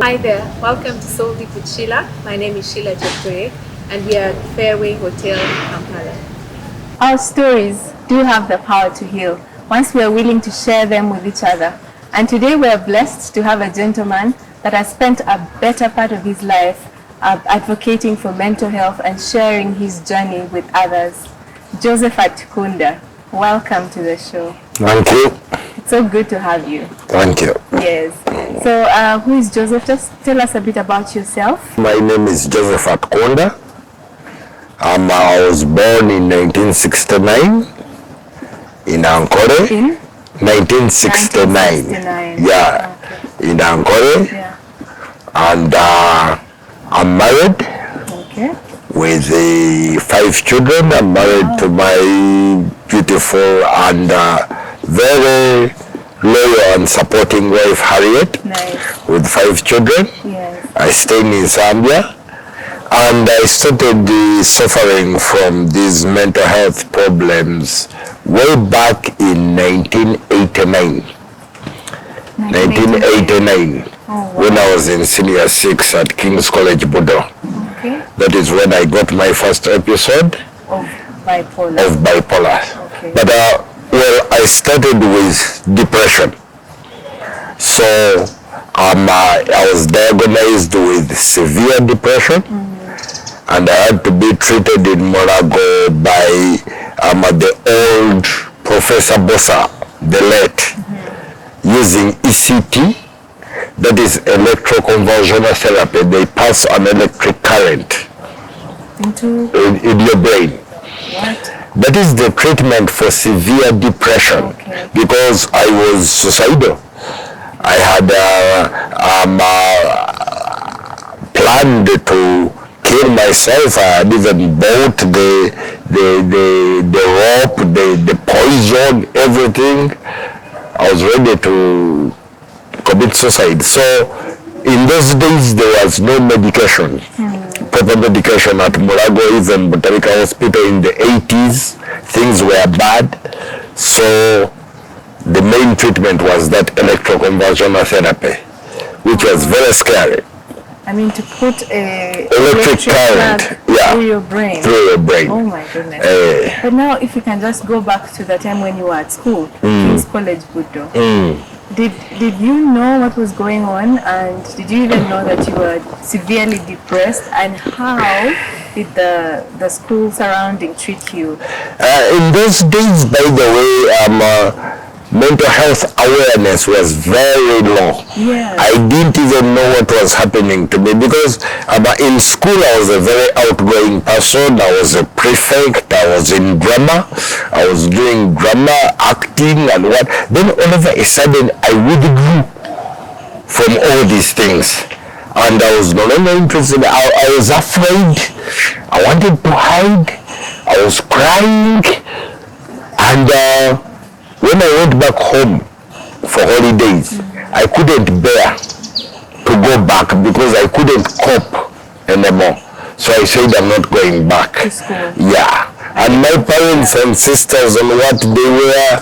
Hi there, welcome to Soul Deep with Sheila. My name is Sheila Joktoye and we are at Fairway Hotel, Kampala. Our stories do have the power to heal once we are willing to share them with each other. And today we are blessed to have a gentleman that has spent a better part of his life advocating for mental health and sharing his journey with others. Joseph Atukunda, welcome to the show. Thank you. It's so good to have you. Thank you. Yes. So who is Joseph? Just tell us a bit about yourself. My name is Joseph Atukunda. I was born in 1969 in Ankole. In 1969. Yeah, okay. In Ankole. Yeah. And I'm married. Okay. With 5 children. I'm married to my beautiful and very loyal and supporting wife, Harriet. Nice. With 5 children. Yes. I stayed in Zambia. And I started suffering from these mental health problems way back in 1989. 1989. Oh, wow. When I was in Senior 6 at King's College, Budo. Okay. That is when I got my first episode Of bipolar. Okay. But I started with depression. So I was diagnosed with severe depression. And I had to be treated in Monaco by the old Professor Bossa, the late, using ECT, that is electroconvulsional therapy. They pass an electric current in your brain. What? That is the treatment for severe depression. Okay. Because I was suicidal. I had planned to kill myself. I had even bought the rope, the poison, everything. I was ready to commit suicide. So in those days there was no medication, proper medication at Mulago, even Botanical Hospital in the 80s. Things were bad. So the main treatment was that electroconvulsional therapy, which was very scary. I mean, to put a electric current, through your brain. Through your brain. Oh my goodness. But now, if you can just go back to the time when you were at school, King's College, Budo. Did you know what was going on, and did you even know that you were severely depressed? And how did the school surrounding treat you? In those days, by the way, mental health awareness was very low. Yes. I didn't even know what was happening to me because in school I was a very outgoing person. I was a prefect. I was in drama. I was doing drama, acting and what. Then all of a sudden I withdrew from all these things. And I was no longer interested. I was afraid. I wanted to hide. I was crying. And when I went back home for holidays, I couldn't bear to go back because I couldn't cope anymore. So I said I'm not going back. To school. Yeah. And my parents and sisters and what, they were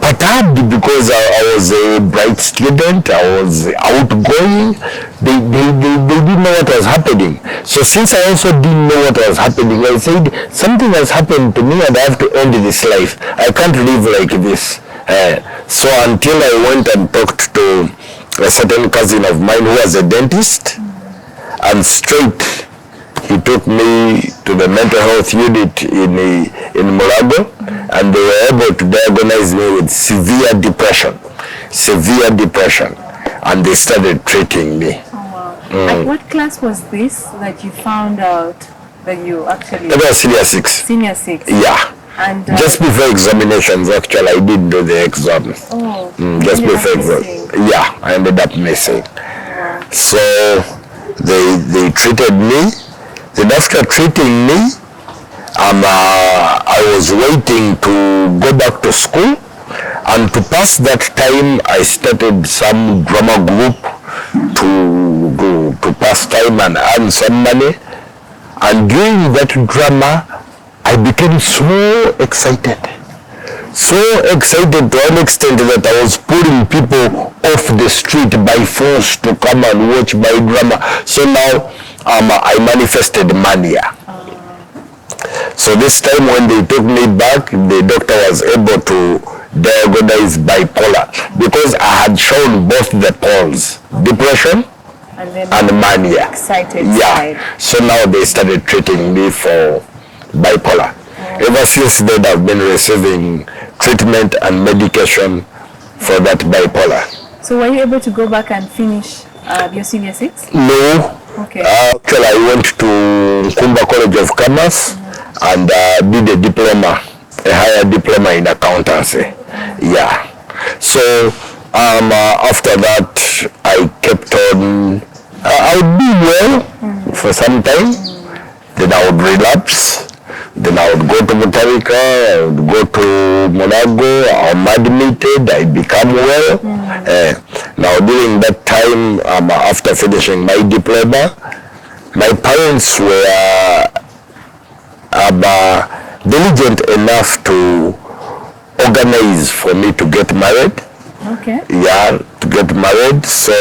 perturbed because I was a bright student, I was outgoing. They didn't know what was happening. So since I also didn't know what was happening, I said something has happened to me and I have to end this life. I can't live like this. So until I went and talked to a certain cousin of mine who was a dentist, and straight he took me to the mental health unit in Mulago, and they were able to diagnose me with severe depression, and they started treating me. Oh, wow. At what class was this that you found out that you actually... That was Senior 6. Senior 6? Yeah. And just before examinations, actually, I didn't do the exams. Oh. Just before exams. Yeah, I ended up missing. Wow. So they treated me. Then after treating me, I was waiting to go back to school, and to pass that time, I started some drama group to pass time and earn some money. And during that drama, I became so excited to an extent that I was pulling people people off the street by force to come and watch my drama. So now I manifested mania. So this time when they took me back, the doctor was able to diagnose bipolar because I had shown both the poles, depression and mania. Excited. Yeah. Side. So now they started treating me for bipolar. Ever since then, I've been receiving treatment and medication for that bipolar. So were you able to go back and finish your senior 6? No. Okay. Actually, I went to Kumba College of Commerce and did a diploma, a higher diploma in accountancy. Yeah. So after that, I kept on. I would do well for some time. Then I would relapse. Then I would go to Mutarika, I would go to Monago, I'm admitted, I become well. Now during that time, after finishing my diploma, my parents were diligent enough to organize for me to get married. Okay. Yeah, to get married. So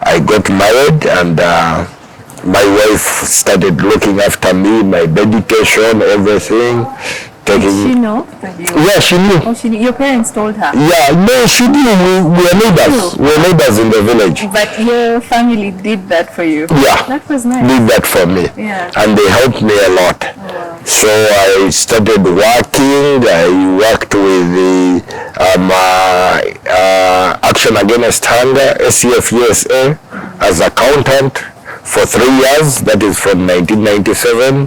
I got married and my wife started looking after me, my medication, everything. Did she know that you... Yeah, she knew. Oh, she knew. Your parents told her? Yeah, no, she knew. We were neighbors. We were neighbors in the village. But your family did that for you? Yeah. That was nice. Did that for me. Yeah. And they helped me a lot. Oh, wow. So I started working. I worked with the Action Against Hunger, SCF USA, as accountant for 3 years. That is from 1997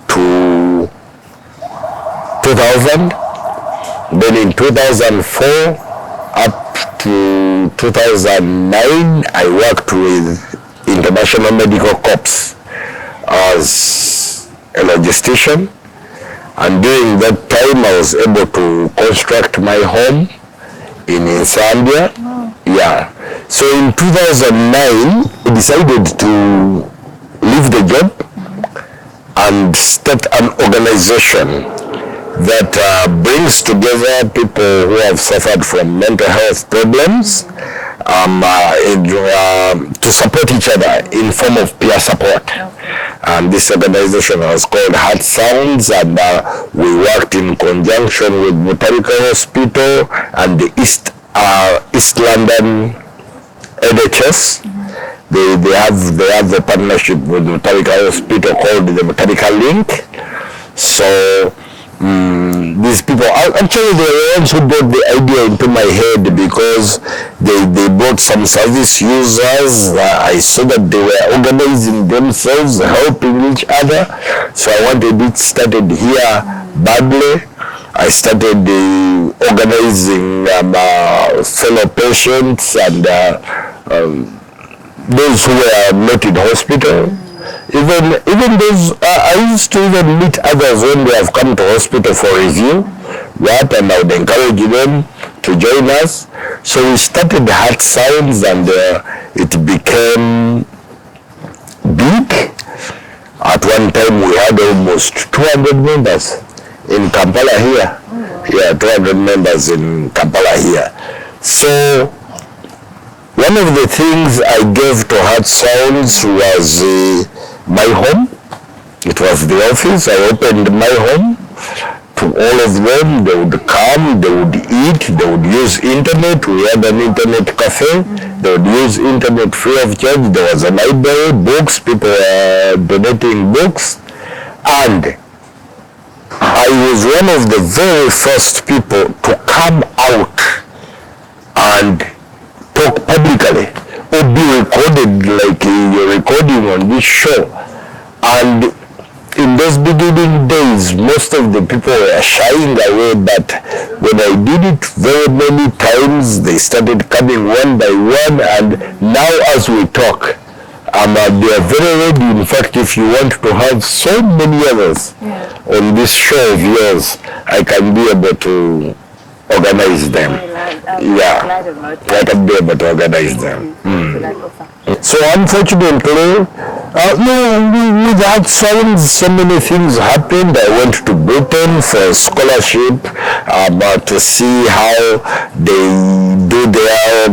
to 2000. Then in 2004 up to 2009, I worked with International Medical Corps as a logistician. And during that time, I was able to construct my home in Zambia. Wow. Yeah. So in 2009, I decided to leave the job and start an organization that brings together people who have suffered from mental health problems to support each other in form of peer support. And this organization was called Heart Sounds, and we worked in conjunction with Mutarika Hospital and the East London NHS. They have a partnership with Mutarika Hospital called the Mutarika Link. So these people, actually they were the ones who brought the idea into my head because they brought some service users. I saw that they were organizing themselves, helping each other. So I wanted it started here badly. I started organizing fellow patients and those who were not in hospital. Even those, I used to even meet others when they have come to hospital for review, right? And I would encourage them to join us. So we started Heart Sounds and it became big. At one time we had almost 200 members in Kampala here. Yeah, 200 members in Kampala here. So one of the things I gave to Heart Sounds was my home. It was the office. I opened my home to all of them. They would come, they would eat, they would use internet. We had an internet cafe. They would use internet free of charge. There was a library, books, people were donating books. And I was one of the very first people to come out and talk publicly or be recorded like you're recording on this show. And in those beginning days, most of the people were shying away, but when I did it very many times, they started coming one by one, and now as we talk, they are very ready. In fact, if you want to have so many others on this show of yours, I can be able to organize them. I can be able to organize them. So unfortunately, with Heart Sounds, so many things happened. I went to Britain for scholarship to see how they do their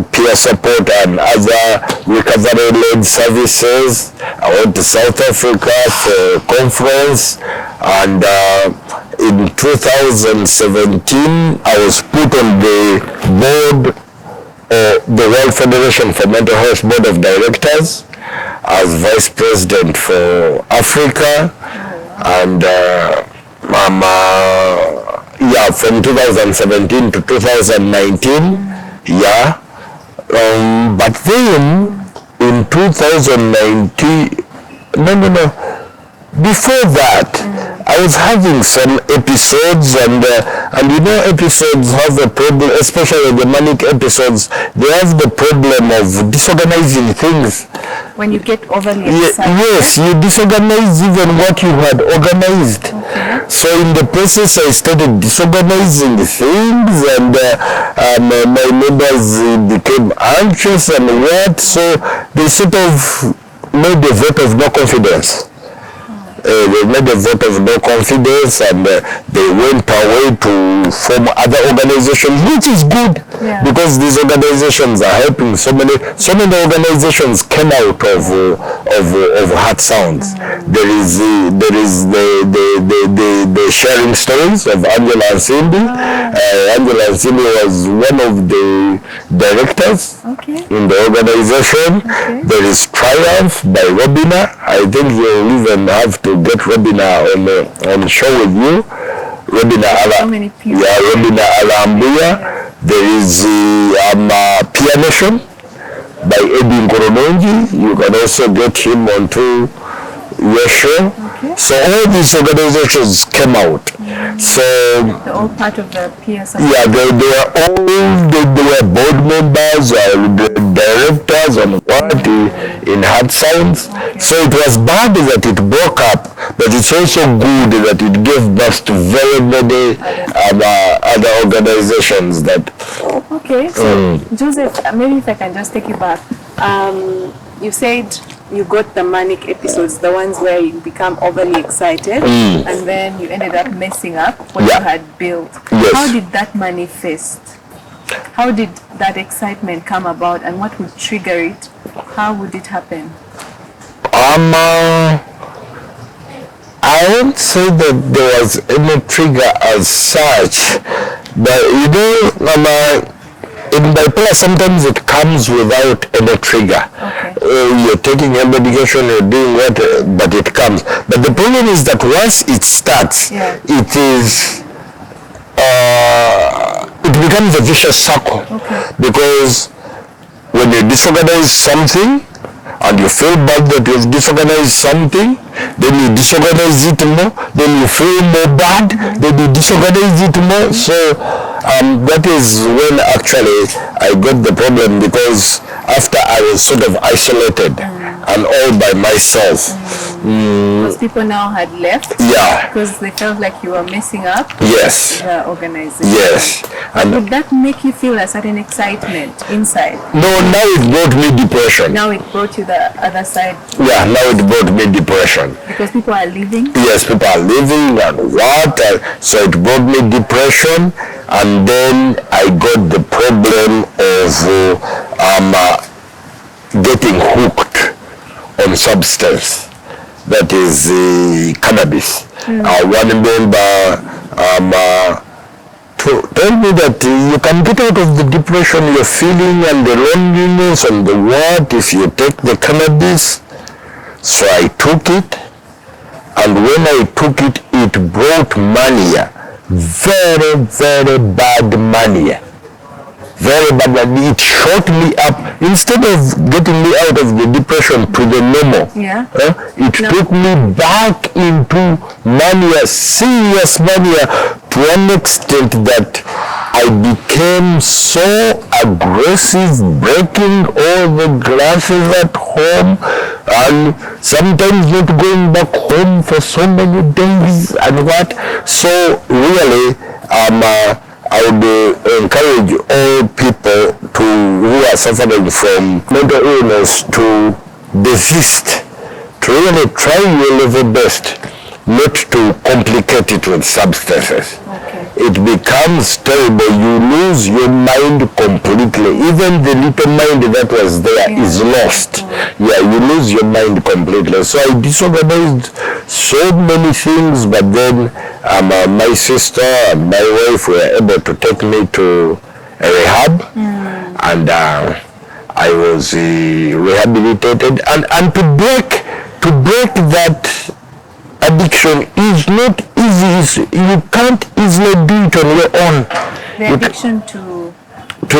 need services. I went to South Africa for a conference, and in 2017 I was put on the board, the World Federation for Mental Health Board of Directors, as Vice President for Africa, and from 2017 to 2019, but then in 2019, before that, I was having some episodes, and episodes have a problem, especially the manic episodes. They have the problem of disorganizing things. When you get overly excited? Yes, you disorganize even what you had organized. Okay. So in the process, I started disorganizing things, and my neighbors became anxious and what, so they sort of made a vote of no confidence. They made a vote of no confidence, and they went away to form other organizations, which is good, because these organizations are helping so many organizations came out of Heart Sounds. There is the sharing stories of Angela and Cindy. Angela and Cindy was one of the directors in the organization. There is Triumph by Robina. I think you'll even have to get Robina on the show with you. Robina Alambuya. There is Pianation by Eddie Nkorononji. You can also get him onto your show. So all these organizations came out. So they're all part of the PSI. Yeah, they were board members, the directors on what in Heart Sounds. So it was bad that it broke up, but it's also good that it gave birth to very many other organizations that. Okay, so Joseph, maybe if I can just take you back. You said you got the manic episodes, the ones where you become overly excited, and then you ended up messing up what you had built. Yes. How did that manifest? How did that excitement come about, and what would trigger it? How would it happen? I won't say that there was any trigger as such, but in bipolar, sometimes it comes without any trigger. You're taking a medication, you're doing what, but it comes. But the problem is that once it starts, it becomes a vicious circle. Because when you disorganize something, and you feel bad that you've disorganized something, then you disorganize it more, then you feel more bad, then you disorganize it more. So that is when actually I got the problem, because after I was sort of isolated and all by myself. Because people now had left? Yeah. Because they felt like you were messing up? Yes. The organization? Yes. And would that make you feel a certain excitement inside? No, now it brought me depression. Now it brought you the other side? Yeah, now it brought me depression. Because people are leaving? Yes, people are leaving and what, so it brought me depression, and then I got the problem of getting hooked on substance, that is cannabis. One member told me that you can get out of the depression you're feeling and the loneliness and the what if you take the cannabis. So I took it, and when I took it, it brought mania, very, very bad mania. Very bad mania. It shot me up. Instead of getting me out of the depression to the normal, it took me back into mania, serious mania, to an extent that I became so aggressive, breaking all the glasses at home, and sometimes not going back home for so many days and what. So really, I would encourage all people who are suffering from mental illness to desist, to really try your level best not to complicate it with substances. it becomes terrible. You lose your mind completely. Even the little mind that was there is lost. Yeah, you lose your mind completely. So I disorganized so many things, but then my sister and my wife were able to take me to a rehab, and I was rehabilitated. And to break that addiction is not easy. You can't easily do it on your own. The addiction to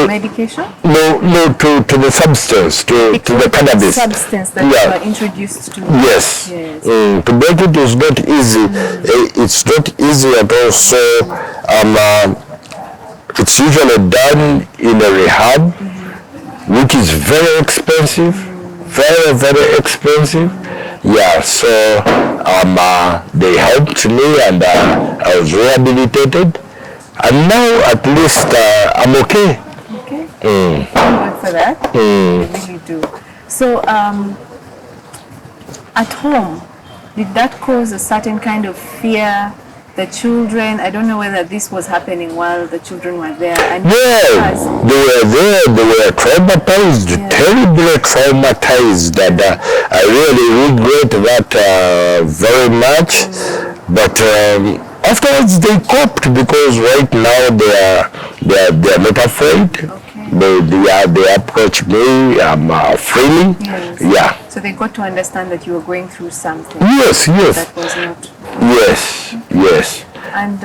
medication? No, to the substance, to the cannabis. Substance that you are introduced to. Yes. To break it is not easy. It's not easy at all. So it's usually done in a rehab, which is very expensive, very, very expensive. Yeah, so they helped me, and I was rehabilitated, and now at least I'm okay. Okay. Thank God for that. I really do. So at home, did that cause a certain kind of fear? The children, I don't know whether this was happening while the children were there. And yeah, they were there, they were traumatized, terribly traumatized, and I really regret that very much. But afterwards they coped, because right now they are not afraid. They approach me freely. Yes. Yeah. So they got to understand that you were going through something. Yes. That was not. Yes. And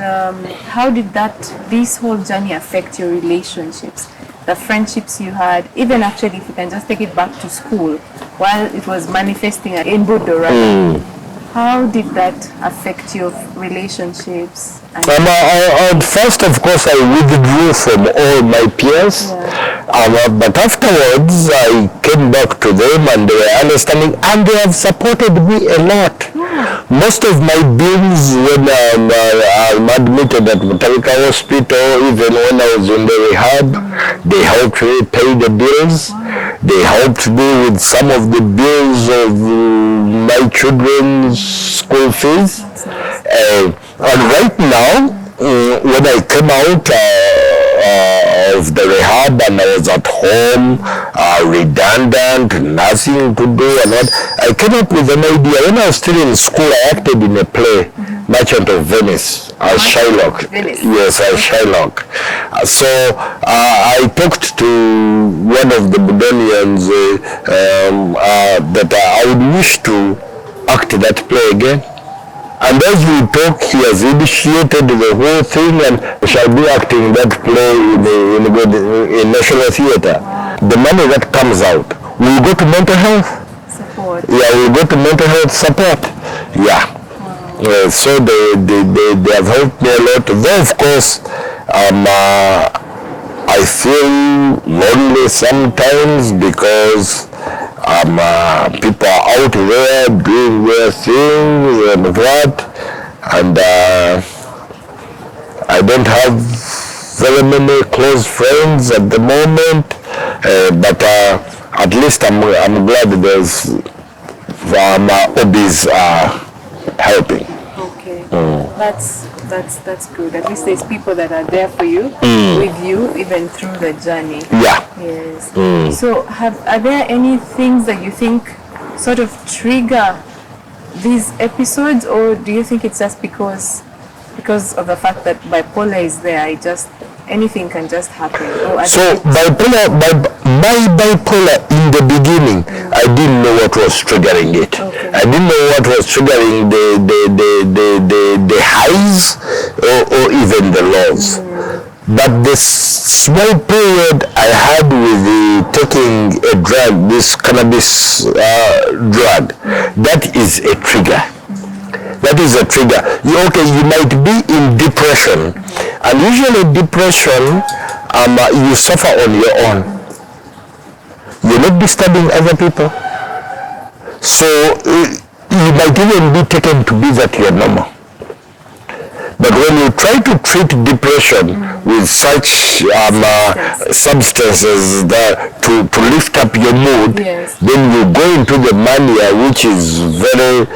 how did this whole journey affect your relationships, the friendships you had, even actually if you can just take it back to school, while it was manifesting in Budo, right? How did that affect your relationships? First, of course, I withdrew from all my peers. But afterwards, I came back to them, and they were understanding, and they have supported me a lot. Most of my bills, when I'm admitted at Mutarika Hospital, even when I was in the rehab, they helped me pay the bills. They helped me with some of the bills of my children's school fees. And right now, when I came out of the rehab and I was at home, redundant, nothing to do, and what, I came up with an idea. When I was still in school, I acted in a play, Merchant of Venice, as Shylock. Yes, as Shylock. So I talked to one of the Budonians that I would wish to act that play again. And as we talk, he has initiated the whole thing, and we shall be acting that play in National Theatre. The money that comes out will go to mental health support. Yeah, will go to mental health support. Yeah. So they have helped me a lot. Though of course, I feel lonely sometimes, because people are out there doing their things and what, and I don't have very many close friends at the moment, but at least I'm glad there's hobbies helping. Okay, that's good. At least there's people that are there for you, with you, even through the journey. Yeah. Yes. So are there any things that you think sort of trigger these episodes, or do you think it's just because of the fact that bipolar is there, anything can just happen? So my bipolar in the beginning, I didn't know what was triggering it. Okay. I didn't know what was triggering the highs or even the lows. But the small period I had with taking a drug, this cannabis drug, that is a trigger. That is a trigger. You might be in depression, and usually depression, you suffer on your own. You're not disturbing other people, so you might even be taken to be that you're normal. But when you try to treat depression with such substances that to lift up your mood, then you go into the mania, which is very,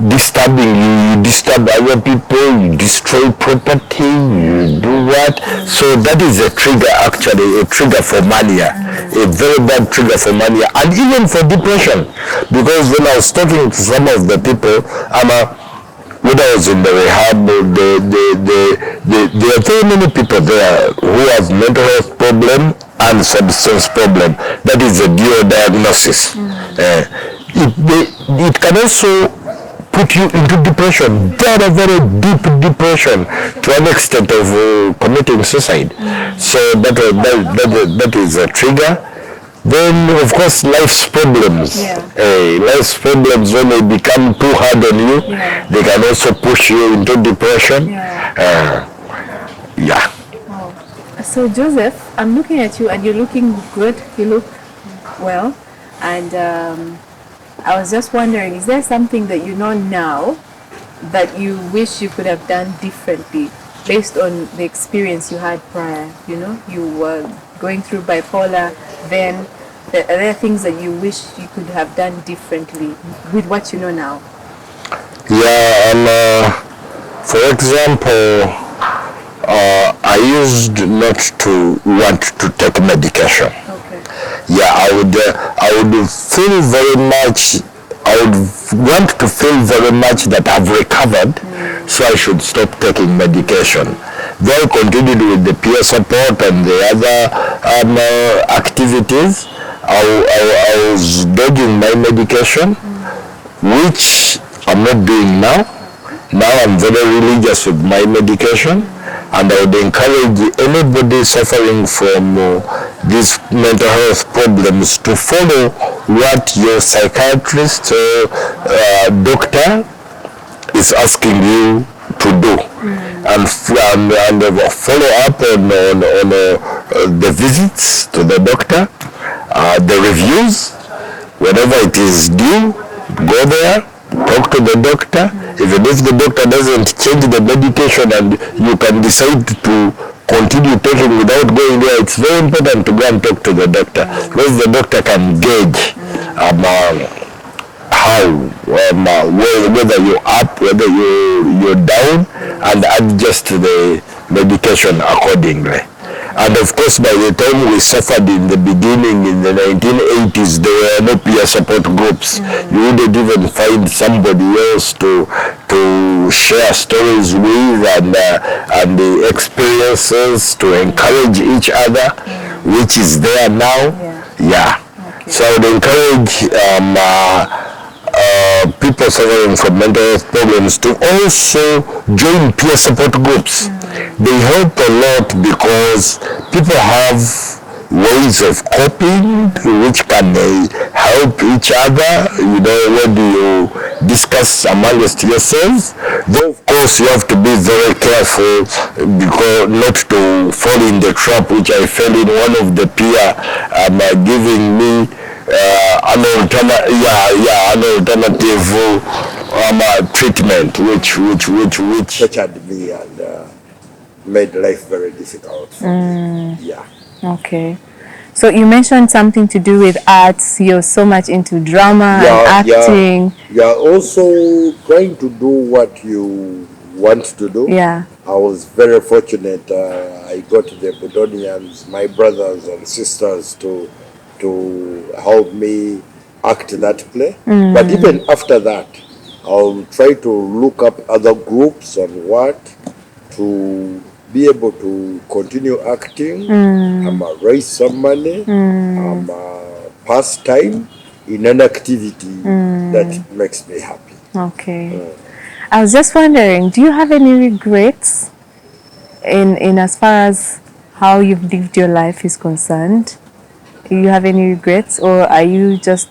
disturbing you, you disturb other people, you destroy property, you do what. So that is a trigger, actually, a trigger for mania, a very bad trigger for mania, and even for depression. Because when I was talking to some of the people, when I was in the rehab, there are very many people there who have mental health problem and substance problem. That is a dual diagnosis. It can also put you into depression, very, very deep depression, to an extent of committing suicide. So that is a trigger. Then, of course, life's problems. Life's problems, when they become too hard on you, they can also push you into depression. So Joseph, I'm looking at you and you're looking good. You look well. And I was just wondering, is there something that you know now that you wish you could have done differently based on the experience you had prior? You know, you were going through bipolar, then are there things that you wish you could have done differently with what you know now? For example, I used not to want to take medication. Okay. I would feel very much, I would want to feel very much that I've recovered, so I should stop taking medication. Then I continued with the peer support and the other activities. I was doing my medication, which I'm not doing now. Now I'm very religious with my medication, and I would encourage anybody suffering from these mental health problems to follow what your psychiatrist or doctor is asking you to do, and follow up on the visits to the doctor, the reviews. Whenever it is due, go there, talk to the doctor. Even if the doctor doesn't change the medication and you can decide to continue taking without going there, it's very important to go and talk to the doctor, because the doctor can gauge whether you're up, whether you're down, and adjust the medication accordingly. And of course, by the time we suffered in the beginning, in the 1980s, there were no peer support groups. You wouldn't even find somebody else to share stories with, and the experiences to encourage each other, which is there now. Okay. So I would encourage people suffering from mental health problems to also join peer support groups. They help a lot because people have ways of coping which can help each other. You know, when you discuss amongst yourselves, though of course you have to be very careful because not to fall in the trap which I fell in. One of the peer giving me an alternative treatment which tortured me and made life very difficult for me. Okay. So you mentioned something to do with arts. You're so much into drama and acting. You're also trying to do what you want to do. I was very fortunate. I got the Budonians, my brothers and sisters, to help me act that play. But even after that, I'll try to look up other groups and what to be able to continue acting, raise some money, pass time in an activity that makes me happy. Okay. I was just wondering, do you have any regrets in as far as how you've lived your life is concerned? Do you have any regrets, or are you just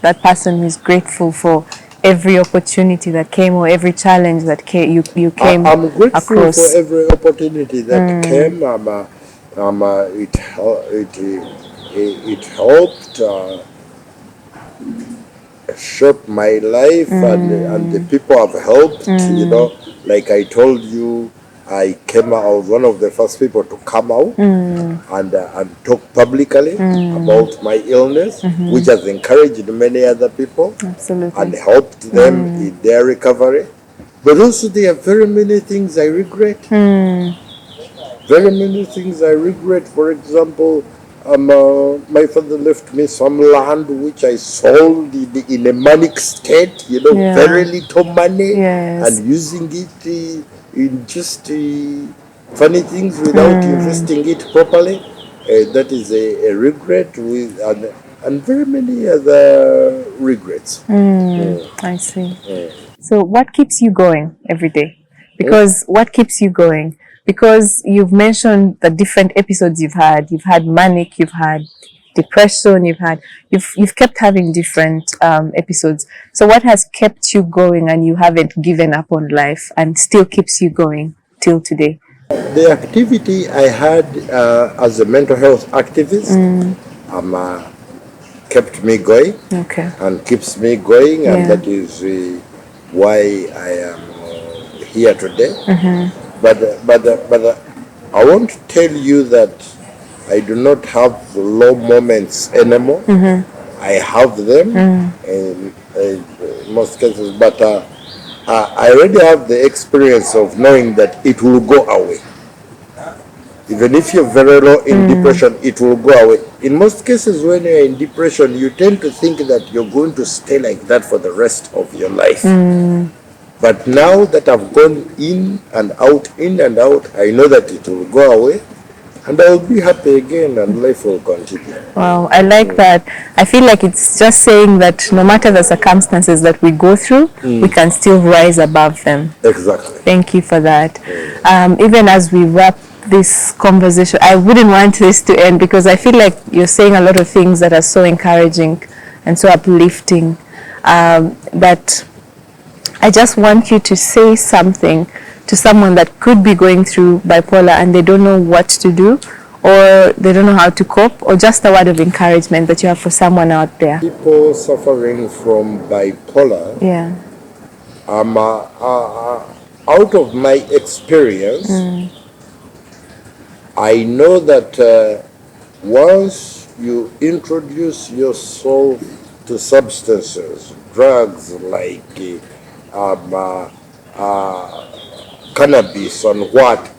that person who's grateful for every opportunity that came or every challenge that you came I'm grateful across? For every opportunity that came. It helped shape my life, and the people have helped. You know, like I told you, I was one of the first people to come out and talk publicly about my illness, which has encouraged many other people and helped them in their recovery. But also there are very many things I regret. Very many things I regret. For example, my father left me some land which I sold in a manic state, very little money, and using it in just funny things without investing it properly. That is a regret, and very many other regrets. I see. So what keeps you going every day? Because what keeps you going? Because you've mentioned the different episodes you've had. You've had manic, you've had depression, you've kept having different episodes. So what has kept you going and you haven't given up on life and still keeps you going till today? The activity I had as a mental health activist kept me going and keeps me going, and that is why I am here today. But I want to tell you that I do not have low moments anymore. I have them in most cases, but I already have the experience of knowing that it will go away. Even if you're very low in depression, it will go away. In most cases, when you're in depression, you tend to think that you're going to stay like that for the rest of your life. But now that I've gone in and out, I know that it will go away and I'll be happy again and life will continue. Wow, I like that. I feel like it's just saying that no matter the circumstances that we go through, we can still rise above them. Exactly. Thank you for that. Even as we wrap this conversation, I wouldn't want this to end because I feel like you're saying a lot of things that are so encouraging and so uplifting, that I just want you to say something to someone that could be going through bipolar and they don't know what to do, or they don't know how to cope, or just a word of encouragement that you have for someone out there. People suffering from bipolar, out of my experience, I know that once you introduce yourself to substances, drugs like cannabis and what,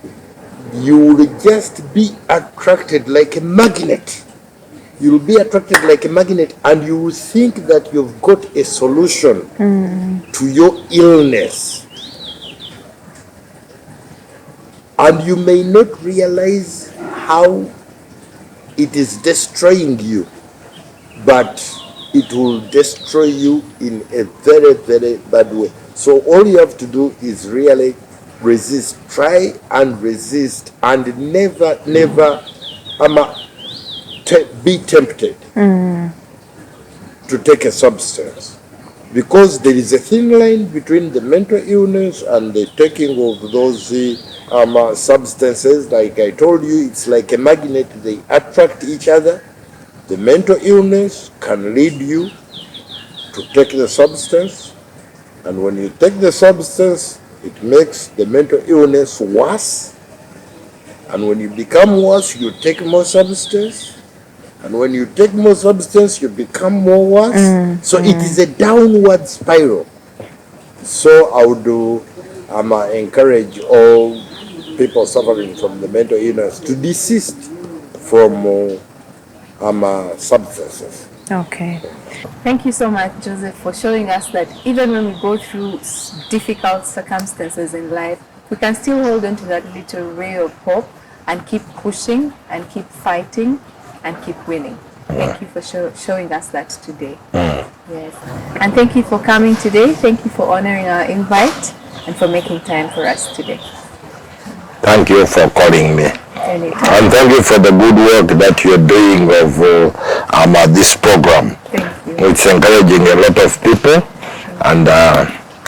you will just be attracted like a magnet. You'll be attracted like a magnet and you will think that you've got a solution to your illness. And you may not realize how it is destroying you, but it will destroy you in a very, very bad way. So all you have to do is really resist. Try and resist and never be tempted to take a substance. Because there is a thin line between the mental illness and the taking of those substances. Like I told you, it's like a magnet. They attract each other. The mental illness can lead you to take the substance. And when you take the substance, it makes the mental illness worse. And when you become worse, you take more substance. And when you take more substance, you become more worse. So it is a downward spiral. So I would encourage all people suffering from the mental illness to desist from substances. Okay. Thank you so much, Joseph, for showing us that even when we go through difficult circumstances in life, we can still hold on to that little ray of hope and keep pushing and keep fighting and keep winning. Thank you for showing us that today. Yes. And thank you for coming today. Thank you for honoring our invite and for making time for us today. Thank you for calling me. Anytime. And thank you for the good work that you're doing of this program. Thank you. It's encouraging a lot of people and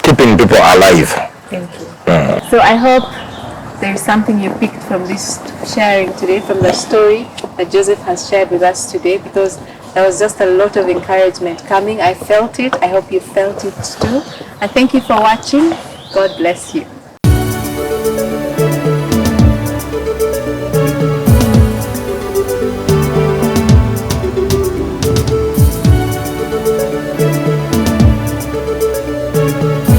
keeping people alive. Thank you. So I hope there's something you picked from this sharing today, from the story that Joseph has shared with us today, because there was just a lot of encouragement coming. I felt it. I hope you felt it too. And thank you for watching. God bless you. you.